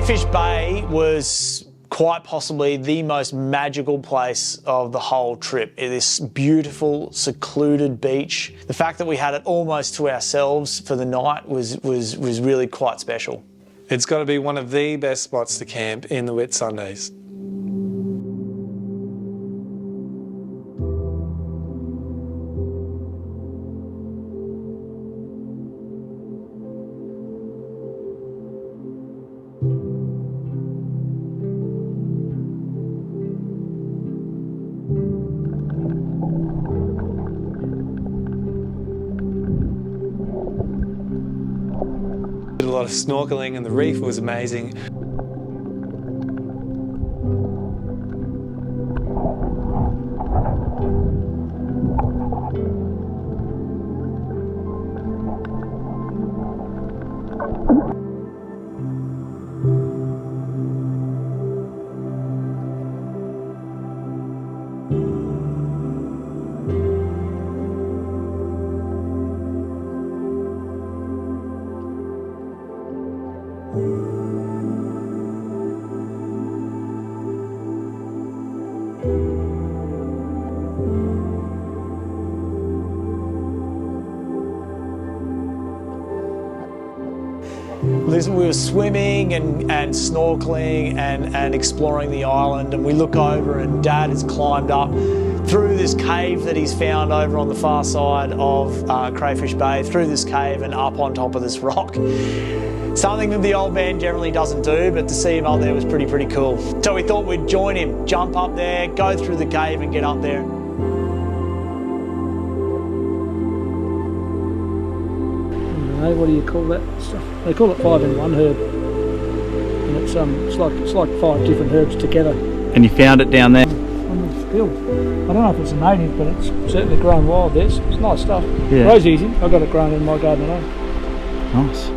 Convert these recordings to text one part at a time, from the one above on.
Crayfish Bay was quite possibly the most magical place of the whole trip. It is beautiful, secluded beach. The fact that we had it almost to ourselves for the night was really quite special. It's got to be one of the best spots to camp in the Whitsundays. Did a lot of snorkeling and the reef was amazing. Listen, we were swimming and snorkeling and exploring the island, and we look over and Dad has climbed up through this cave that he's found over on the far side of Crayfish Bay, through this cave and up on top of this rock. Something that the old man generally doesn't do, but to see him up there was pretty cool. So we thought we'd join him, jump up there, go through the cave and get up there. What do you call that stuff? They call it 5-in-1 herb, and it's like 5 different herbs together. And you found it down there? On the field. I don't know if it's a native, but it's certainly grown wild there. It's nice stuff. Yeah. Grows easy. I got it grown in my garden at home. Nice.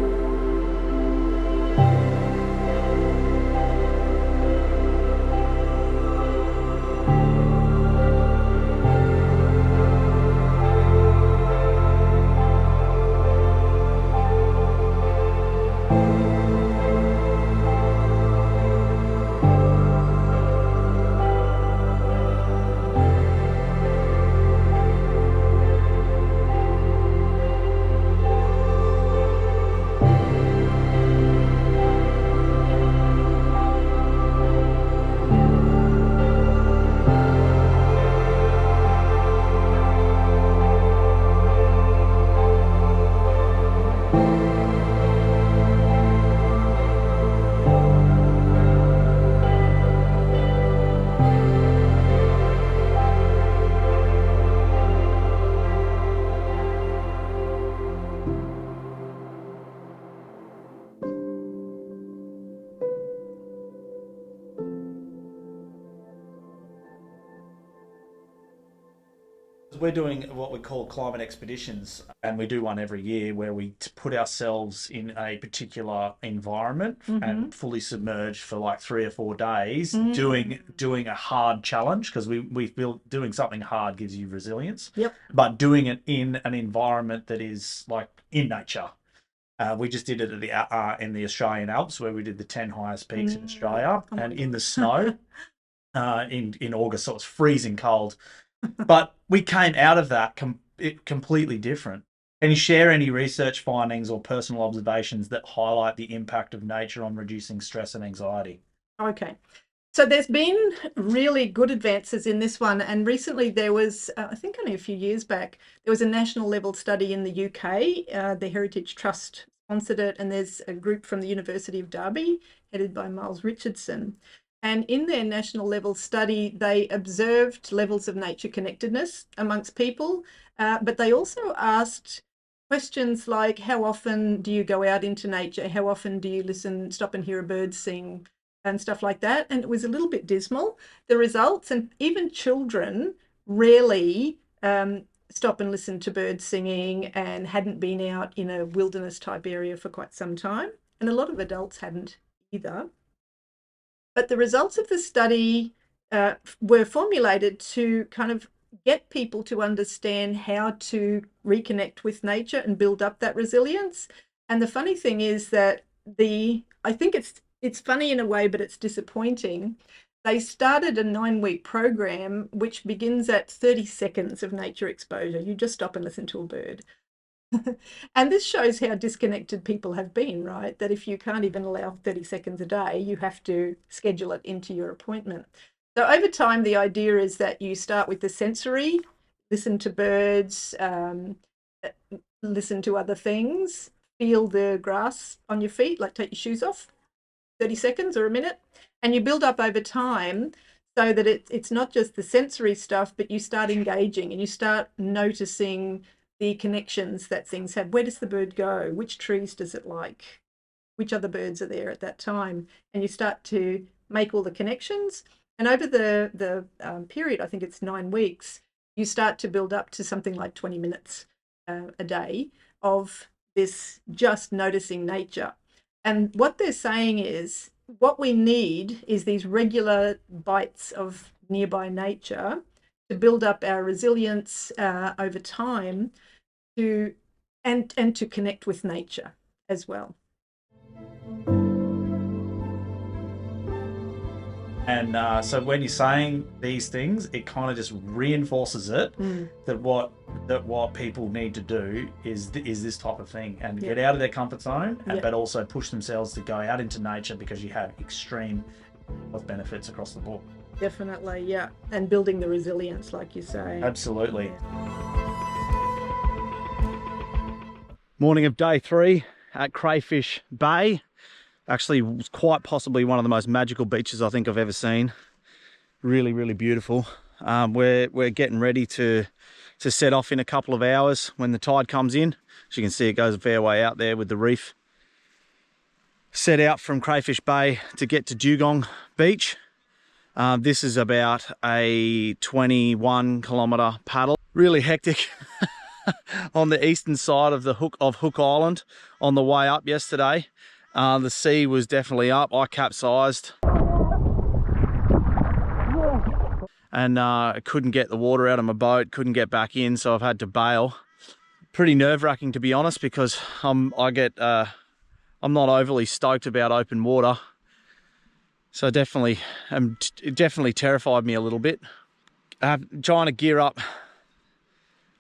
We're doing what we call climate expeditions, and we do one every year where we put ourselves in a particular environment and fully submerged for like 3 or 4 days, doing a hard challenge, because we feel doing something hard gives you resilience. Yep. But doing it in an environment that is like in nature. We just did it at in the Australian Alps, where we did the 10 highest peaks in Australia, and in the snow in August, so it was freezing cold. But we came out of that completely different. Can you share any research findings or personal observations that highlight the impact of nature on reducing stress and anxiety? Okay. So there's been really good advances in this one. And recently there was, I think only a few years back, there was a national level study in the UK. The Heritage Trust sponsored it. And there's a group from the University of Derby, headed by Miles Richardson. And in their national level study, they observed levels of nature connectedness amongst people, but they also asked questions like, how often do you go out into nature? How often do you stop and hear a bird sing and stuff like that? And it was a little bit dismal, the results, and even children rarely stop and listen to birds singing and hadn't been out in a wilderness type area for quite some time. And a lot of adults hadn't either. But the results of the study were formulated to kind of get people to understand how to reconnect with nature and build up that resilience. And the funny thing is that I think it's It's funny in a way, but it's disappointing. They started a 9-week program which begins at 30 seconds of nature exposure. You just stop and listen to a bird. And this shows how disconnected people have been, right? That if you can't even allow 30 seconds a day, you have to schedule it into your appointment. So over time, the idea is that you start with the sensory, listen to birds, listen to other things, feel the grass on your feet, like take your shoes off, 30 seconds or a minute, and you build up over time so that it's not just the sensory stuff, but you start engaging and you start noticing the connections that things have. Where does the bird go? Which trees does it like? Which other birds are there at that time? And you start to make all the connections. And over the period, I think it's 9 weeks, you start to build up to something like 20 minutes a day of this just noticing nature. And what they're saying is what we need is these regular bites of nearby nature to build up our resilience over time to and to connect with nature as well. And so when you're saying these things, it kind of just reinforces it that what people need to do is this type of thing and get out of their comfort zone, but also push themselves to go out into nature because you have extreme health benefits across the board. Definitely, yeah. And building the resilience, like you say. Absolutely. Yeah. Morning of day 3 at Crayfish Bay. Actually, was quite possibly one of the most magical beaches I think I've ever seen. Really, really beautiful. We're getting ready to set off in a couple of hours when the tide comes in. As you can see, it goes a fair way out there with the reef. Set out from Crayfish Bay to get to Dugong Beach. This is about a 21-kilometre paddle. Really hectic on the eastern side of Hook Island on the way up yesterday. The sea was definitely up. I capsized and couldn't get the water out of my boat, couldn't get back in, so I've had to bail. Pretty nerve-wracking, to be honest, because I'm not overly stoked about open water. So it definitely terrified me a little bit. Trying to gear up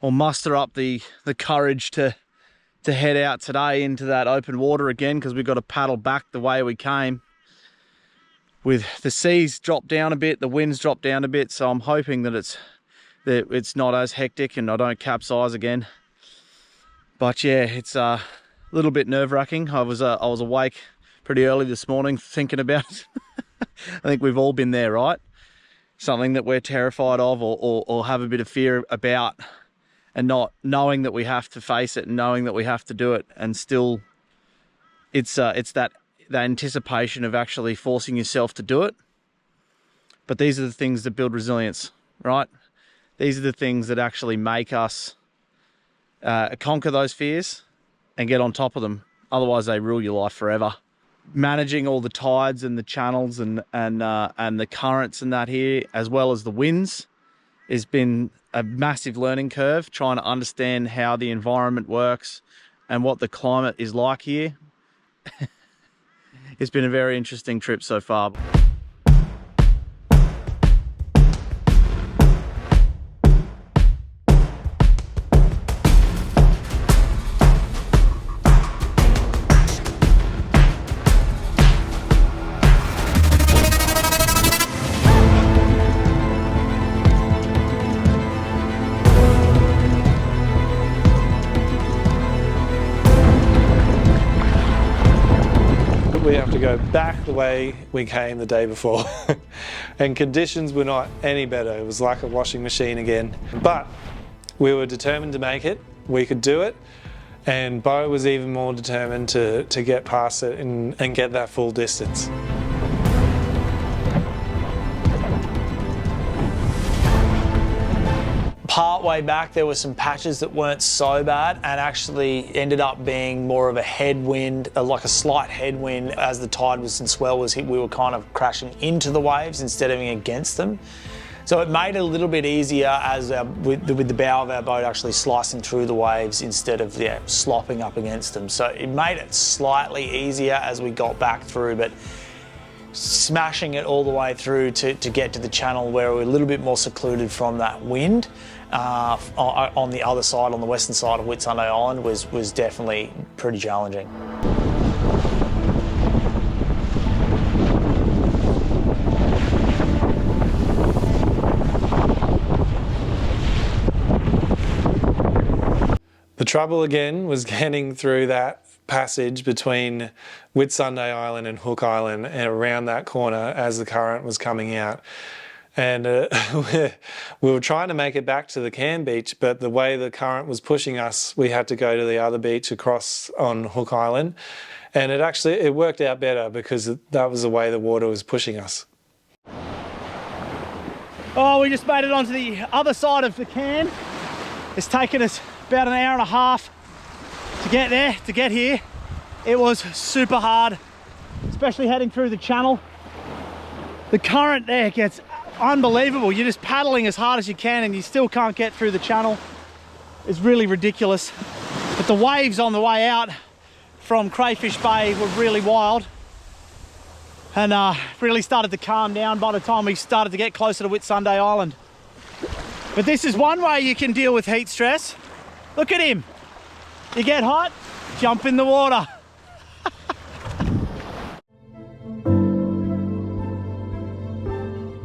or muster up the courage to head out today into that open water again, because we've got to paddle back the way we came. With the seas dropped down a bit, the winds dropped down a bit, so I'm hoping that it's not as hectic and I don't capsize again. But yeah, it's a little bit nerve-wracking. I was awake pretty early this morning thinking about it. I think we've all been there, right? Something that we're terrified of or have a bit of fear about, and not knowing that we have to face it and knowing that we have to do it, and still it's that anticipation of actually forcing yourself to do it. But these are the things that build resilience, right? These are the things that actually make us conquer those fears and get on top of them. Otherwise they rule your life forever. Managing all the tides and the channels and the currents and that here, as well as the winds, has been a massive learning curve, trying to understand how the environment works and what the climate is like here. It's been a very interesting trip so far. We have to go back the way we came the day before. And conditions were not any better. It was like a washing machine again. But we were determined to make it. We could do it. And Bo was even more determined to get past it and get that full distance. Part way back, there were some patches that weren't so bad and actually ended up being more of a headwind, like a slight headwind. As the tide and swell was hit, we were kind of crashing into the waves instead of against them. So it made it a little bit easier as with the bow of our boat actually slicing through the waves instead of slopping up against them. So it made it slightly easier as we got back through, but smashing it all the way through to get to the channel where we're a little bit more secluded from that wind on the other side, on the western side of Whitsunday Island, was definitely pretty challenging. The trouble again was getting through that passage between Whitsunday Island and Hook Island and around that corner as the current was coming out. And we were trying to make it back to the Cairn beach, but the way the current was pushing us, we had to go to the other beach across on Hook Island. And it worked out better because that was the way the water was pushing us. Oh, we just made it onto the other side of the Cairn. It's taken us about an hour and a half to get there, to get here. It was super hard, especially heading through the channel. The current there gets unbelievable. You're just paddling as hard as you can and you still can't get through the channel. It's really ridiculous. But the waves on the way out from Crayfish Bay were really wild and really started to calm down by the time we started to get closer to Whitsunday Island. But this is one way you can deal with heat stress. Look at him. You get hot, jump in the water.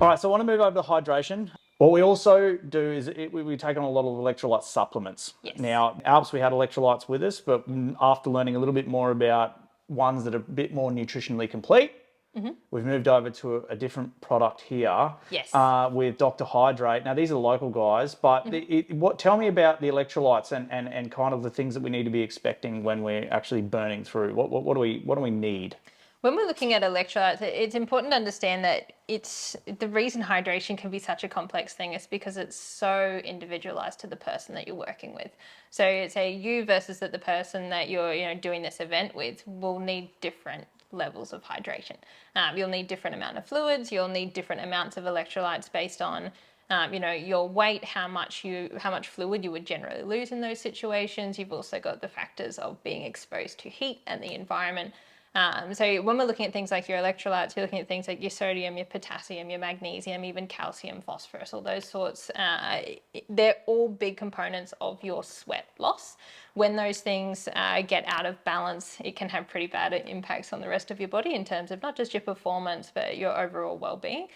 All right, so I want to move over to hydration. What we also do is we take on a lot of electrolyte supplements. Yes. Now, Alps, we had electrolytes with us, but after learning a little bit more about ones that are a bit more nutritionally complete, we've moved over to a different product here. Yes. With Dr. Hydrate. Now, these are local guys, but tell me about the electrolytes and kind of the things that we need to be expecting when we're actually burning through. What do we need? When we're looking at electrolytes, it's important to understand that the reason hydration can be such a complex thing is because it's so individualized to the person that you're working with. So say you versus the person that you're doing this event with will need different levels of hydration. You'll need different amount of fluids, you'll need different amounts of electrolytes based on your weight, how much fluid you would generally lose in those situations. You've also got the factors of being exposed to heat and the environment. So when we're looking at things like your electrolytes, you're looking at things like your sodium, your potassium, your magnesium, even calcium, phosphorus, all those sorts. They're all big components of your sweat loss. When those things get out of balance, it can have pretty bad impacts on the rest of your body in terms of not just your performance, but your overall well-being.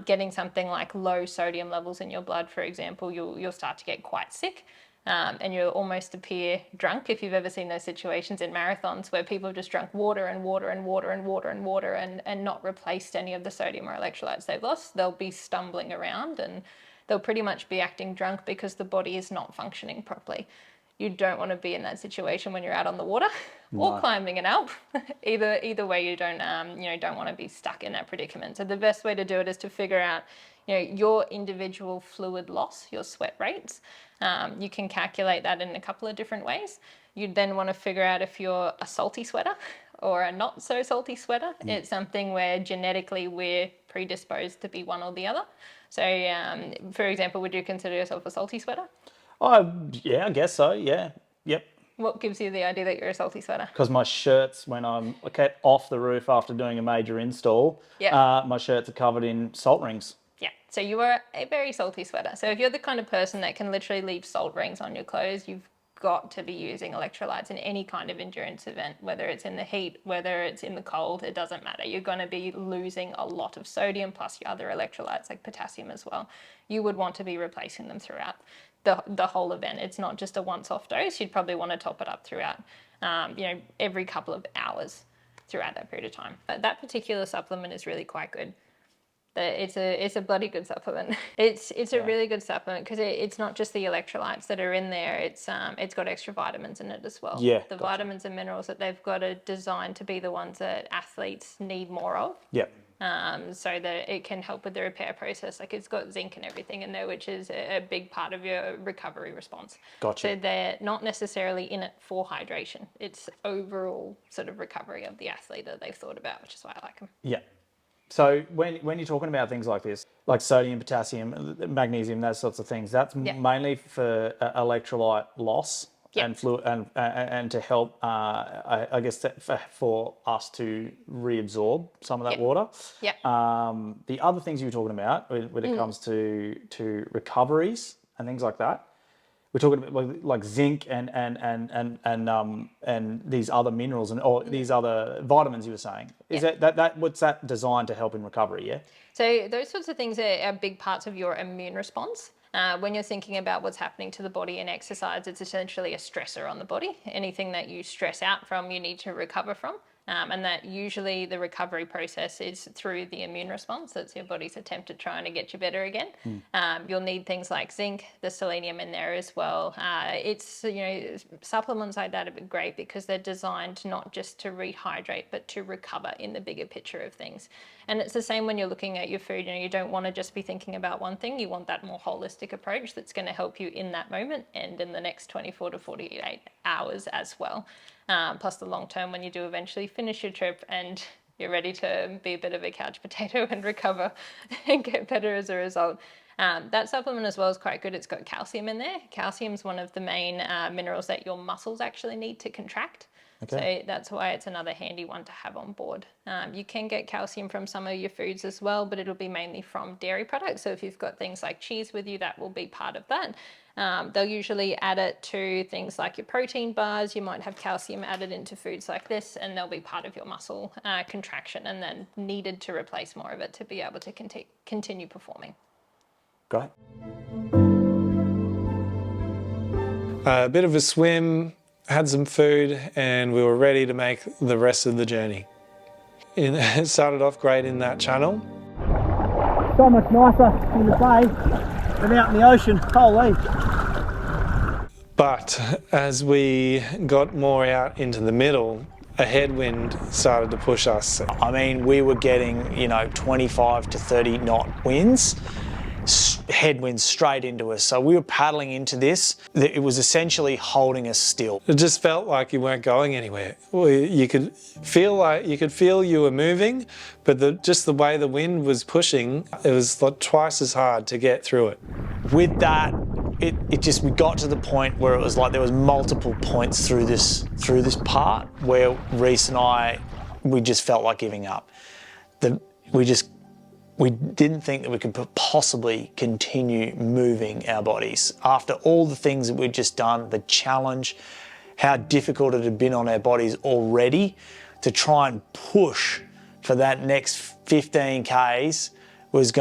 Getting something like low sodium levels in your blood, for example, you'll start to get quite sick. And you'll almost appear drunk if you've ever seen those situations in marathons where people have just drunk water and water and water and water and water and not replaced any of the sodium or electrolytes they've lost. They'll be stumbling around and they'll pretty much be acting drunk because the body is not functioning properly. You don't want to be in that situation when you're out on the water or climbing an Alp. Either way, you don't want to be stuck in that predicament. So the best way to do it is to figure out your individual fluid loss, your sweat rates. You can calculate that in a couple of different ways. You'd then want to figure out if you're a salty sweater or a not so salty sweater. It's something where genetically we're predisposed to be one or the other. So for example, would you consider yourself a salty sweater? Yeah, I guess so, yeah. Yep. What gives you the idea that you're a salty sweater? Because my shirts, when I'm off the roof after doing a major install, my shirts are covered in salt rings. Yeah, so you are a very salty sweater. So if you're the kind of person that can literally leave salt rings on your clothes, you've got to be using electrolytes in any kind of endurance event, whether it's in the heat, whether it's in the cold, it doesn't matter. You're going to be losing a lot of sodium plus your other electrolytes like potassium as well. You would want to be replacing them throughout the whole event. It's not just a once-off dose. You'd probably want to top it up throughout, every couple of hours throughout that period of time. But that particular supplement is really quite good. It's a bloody good supplement. It's a really good supplement because it's not just the electrolytes that are in there. It's got extra vitamins in it as well. Yeah, the vitamins and minerals that they've got are designed to be the ones that athletes need more of. Yep. So that it can help with the repair process. Like it's got zinc and everything in there, which is a big part of your recovery response. Gotcha. So they're not necessarily in it for hydration. It's overall sort of recovery of the athlete that they've thought about, which is why I like them. Yeah. So when you're talking about things like this, like sodium, potassium, magnesium, those sorts of things, that's mainly for electrolyte loss and fluid and to help, I guess, for us to reabsorb some of that water. Yep. The other things you were talking about when it comes to recoveries and things like that, we're talking about like zinc and these other minerals or these other vitamins you were saying. Is that what's that designed to help in recovery? Yeah. So those sorts of things are big parts of your immune response. When you're thinking about what's happening to the body in exercise, it's essentially a stressor on the body. Anything that you stress out from, you need to recover from. And that usually the recovery process is through the immune response. That's your body's attempt at trying to get you better again. You'll need things like zinc, the selenium in there as well. It's, supplements like that are great because they're designed not just to rehydrate, but to recover in the bigger picture of things. And it's the same when you're looking at your food. You don't want to just be thinking about one thing. You want that more holistic approach that's going to help you in that moment and in the next 24 to 48 hours as well. Plus the long term when you do eventually finish your trip and you're ready to be a bit of a couch potato and recover and get better as a result. That supplement as well is quite good. It's got calcium in there. Calcium is one of the main minerals that your muscles actually need to contract. Okay. So that's why it's another handy one to have on board. You can get calcium from some of your foods as well, but it'll be mainly from dairy products. So if you've got things like cheese with you, that will be part of that. They'll usually add it to things like your protein bars. You might have calcium added into foods like this, and they'll be part of your muscle contraction and then needed to replace more of it to be able to continue performing. Great. A bit of a swim, had some food, and we were ready to make the rest of the journey. It started off great in that channel. So much nicer in the bay than out in the ocean. Holy. But as we got more out into the middle, a headwind started to push us. I mean, we were getting, 25 to 30 knot winds, headwinds straight into us. So we were paddling into this. It was essentially holding us still. It just felt like you weren't going anywhere. You could feel you were moving, but just the way the wind was pushing, it was like twice as hard to get through it. With that, we got to the point where it was like there was multiple points through this part where Reese and I, we just felt like giving up. We didn't think that we could possibly continue moving our bodies. After all the things that we'd just done, the challenge, how difficult it had been on our bodies already, to try and push for that next 15 Ks was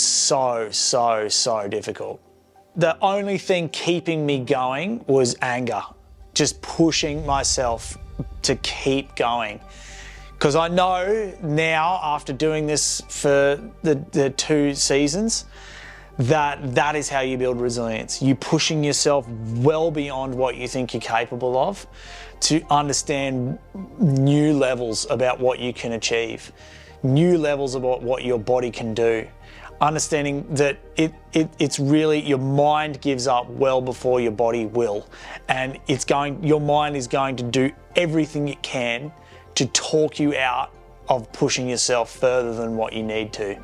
so difficult. The only thing keeping me going was anger, just pushing myself to keep going. Because I know now, after doing this for the 2 seasons, that is how you build resilience. You pushing yourself well beyond what you think you're capable of to understand new levels about what you can achieve, new levels about what your body can do. Understanding that it's really, your mind gives up well before your body will. And your mind is going to do everything it can to talk you out of pushing yourself further than what you need to.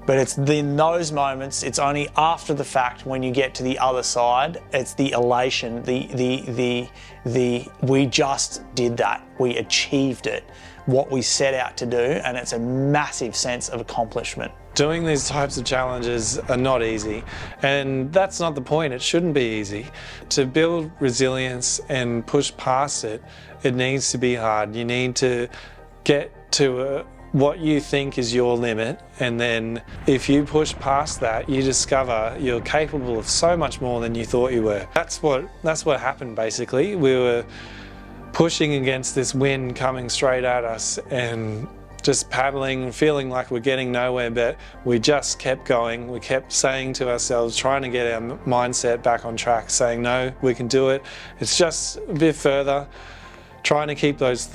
But it's in those moments, it's only after the fact when you get to the other side, it's the elation, we just did that, we achieved it, what we set out to do, and it's a massive sense of accomplishment. Doing these types of challenges are not easy, and that's not the point. It shouldn't be easy. To build resilience and push past it, it needs to be hard. You need to get to what you think is your limit, and then if you push past that, you discover you're capable of so much more than you thought you were. That's what happened basically. We were pushing against this wind coming straight at us and just paddling, feeling like we're getting nowhere, but we just kept going. We kept saying to ourselves, trying to get our mindset back on track, saying, no, we can do it. It's just a bit further. Trying to keep those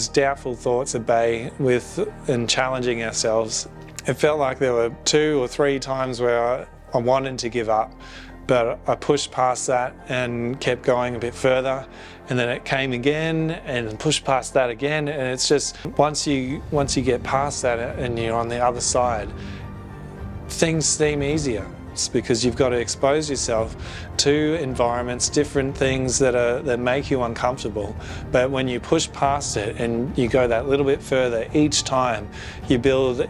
doubtful thoughts at bay and challenging ourselves. It felt like there were 2 or 3 times where I wanted to give up, but I pushed past that and kept going a bit further. And then it came again and pushed past that again. And it's just, once you get past that and you're on the other side, things seem easier. resilience, because you've got to expose yourself to environments, different things that make you uncomfortable. But when you push past it and you go that little bit further each time, you build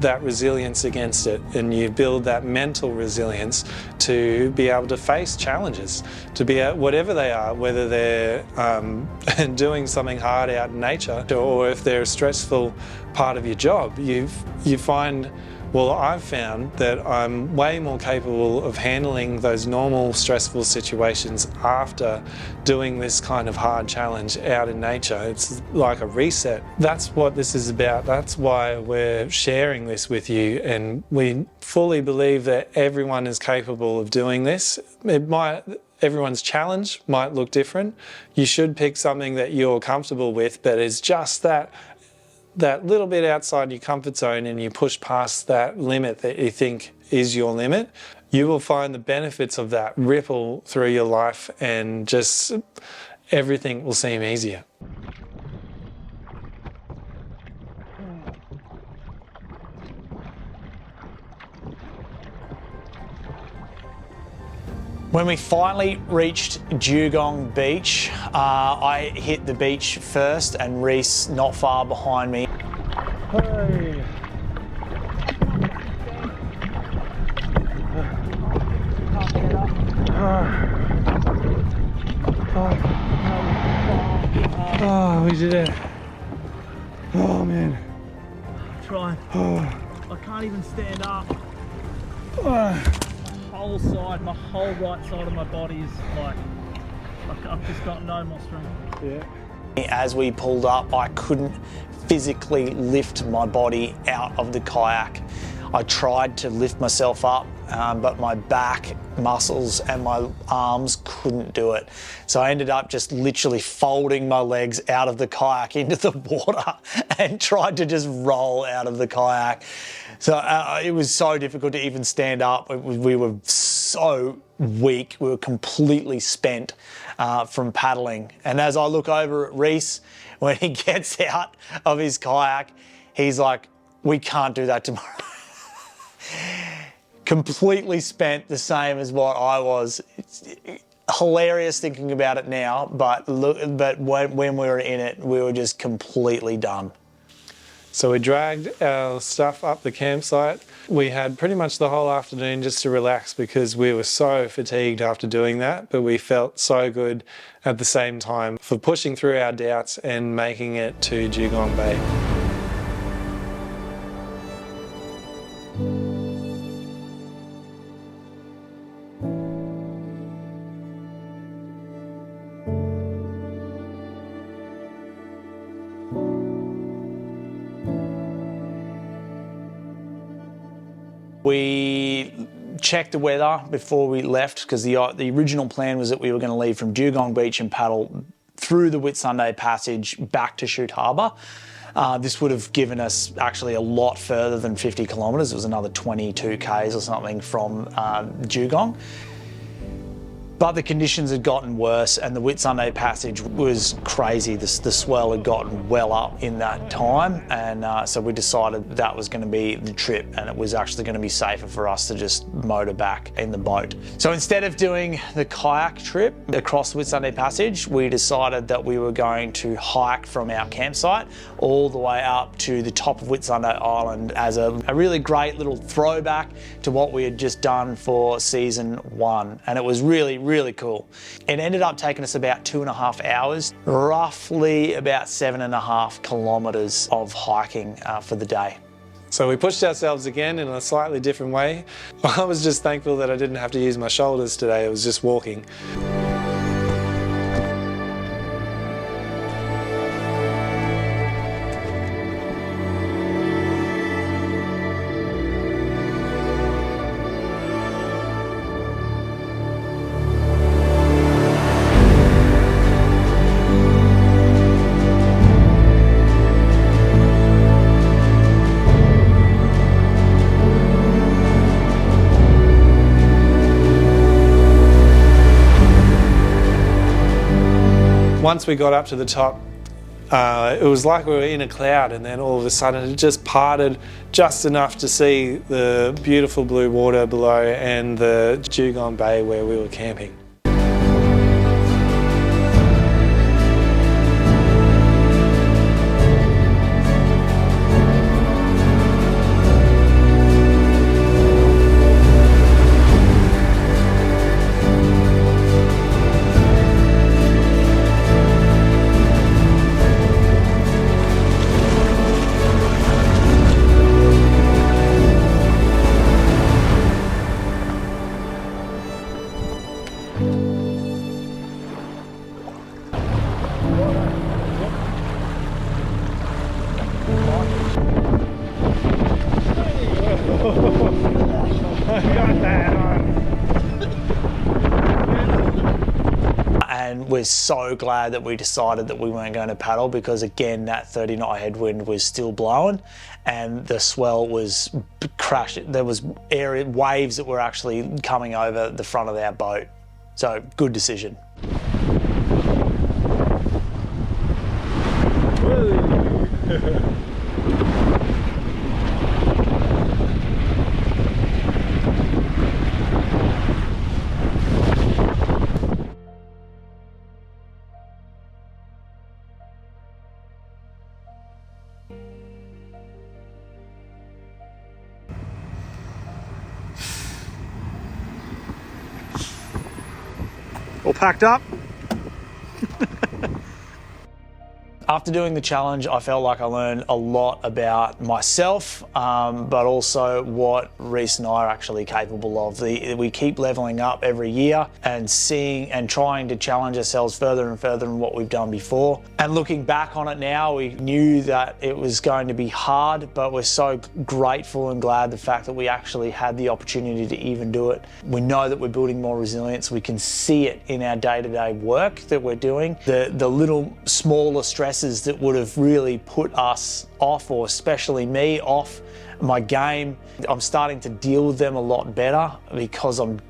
that resilience against it, and you build that mental resilience to be able to face challenges, to be whatever they are, whether they're doing something hard out in nature, or if they're a stressful part of your job. You find, well, I've found that I'm way more capable of handling those normal stressful situations after doing this kind of hard challenge out in nature. It's like a reset. That's what this is about. That's why we're sharing this with you, and we fully believe that everyone is capable of doing this. Everyone's challenge might look different. You should pick something that you're comfortable with, but it's just that little bit outside your comfort zone, and you push past that limit that you think is your limit, you will find the benefits of that ripple through your life, and just everything will seem easier. When we finally reached Dugong Beach, I hit the beach first and Reese not far behind me. Hey. Oh, we did it. Oh man. I'm trying. I can't even stand up. Whole side, my whole right side of my body is like, I've just got no more strength. Yeah. As we pulled up, I couldn't physically lift my body out of the kayak. I tried to lift myself up, but my back muscles and my arms couldn't do it. So I ended up just literally folding my legs out of the kayak into the water and tried to just roll out of the kayak. So it was so difficult to even stand up. We were so weak. We were completely spent from paddling. And as I look over at Reese, when he gets out of his kayak, he's like, we can't do that tomorrow. Completely spent, the same as what I was. It's hilarious thinking about it now, but when we were in it, we were just completely done. So we dragged our stuff up the campsite. We had pretty much the whole afternoon just to relax, because we were so fatigued after doing that, but we felt so good at the same time for pushing through our doubts and making it to Dugong Bay. We checked the weather before we left, because the original plan was that we were going to leave from Dugong Beach and paddle through the Whitsunday Passage back to Chute Harbour. This would have given us actually a lot further than 50 kilometres. It was another 22 k's or something from Dugong. But the conditions had gotten worse, and the Whitsunday Passage was crazy. The swell had gotten well up in that time, and so we decided that was going to be the trip, and it was actually going to be safer for us to just motor back in the boat. So instead of doing the kayak trip across the Whitsunday Passage, we decided that we were going to hike from our campsite all the way up to the top of Whitsunday Island as a really great little throwback to what we had just done for season 1. And it was really cool. It ended up taking us about 2.5 hours, roughly about 7.5 kilometres of hiking for the day. So we pushed ourselves again in a slightly different way. I was just thankful that I didn't have to use my shoulders today. It was just walking. Once we got up to the top, It was like we were in a cloud, and then all of a sudden it just parted just enough to see the beautiful blue water below and the Dugong Bay where we were camping. And we're so glad that we decided that we weren't going to paddle, because again, that 30-knot headwind was still blowing and the swell was crashing. There was waves that were actually coming over the front of our boat. So good decision. All packed up? After doing the challenge, I felt like I learned a lot about myself, but also what Reese and I are actually capable of. We keep leveling up every year and seeing and trying to challenge ourselves further and further than what we've done before. And looking back on it now, we knew that it was going to be hard, but we're so grateful and glad the fact that we actually had the opportunity to even do it. We know that we're building more resilience. We can see it in our day-to-day work that we're doing. The little smaller stresses that would have really put us off, or especially me, off my game, I'm starting to deal with them a lot better, because I'm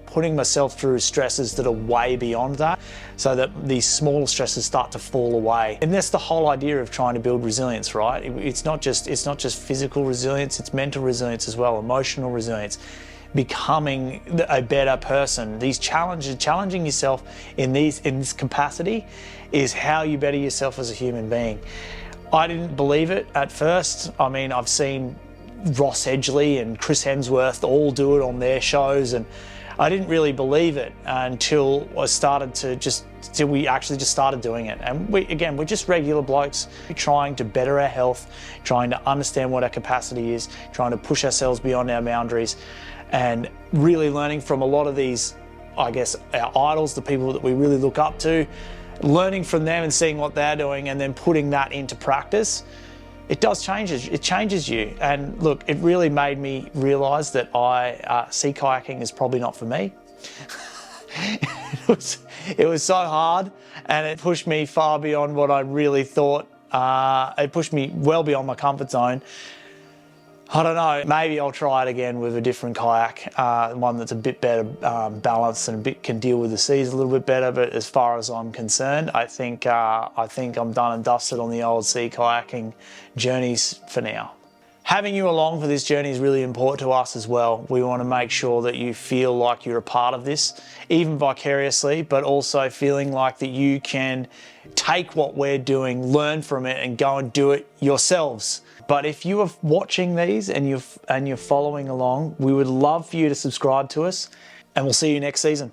putting myself through stresses that are way beyond that, so that these small stresses start to fall away. And that's the whole idea of trying to build resilience, right? It's not just physical resilience, it's mental resilience as well, emotional resilience, becoming a better person. These challenges, challenging yourself in this capacity, is how you better yourself as a human being. I didn't believe it at first. I mean, I've seen Ross Edgley and Chris Hemsworth all do it on their shows, and I didn't really believe it until we actually just started doing it. And we're just regular blokes trying to better our health, trying to understand what our capacity is, trying to push ourselves beyond our boundaries, and really learning from a lot of these, I guess, our idols, the people that we really look up to, learning from them and seeing what they're doing and then putting that into practice. It does change, it changes you. And look, it really made me realise that sea kayaking is probably not for me. It was so hard, and it pushed me far beyond what I really thought. It pushed me well beyond my comfort zone. I don't know, maybe I'll try it again with a different kayak, one that's a bit better balanced and can deal with the seas a little bit better. But as far as I'm concerned, I think I'm done and dusted on the old sea kayaking journeys for now. Having you along for this journey is really important to us as well. We want to make sure that you feel like you're a part of this, even vicariously, but also feeling like that you can take what we're doing, learn from it, and go and do it yourselves. But if you are watching these and you're following along, we would love for you to subscribe to us, and we'll see you next season.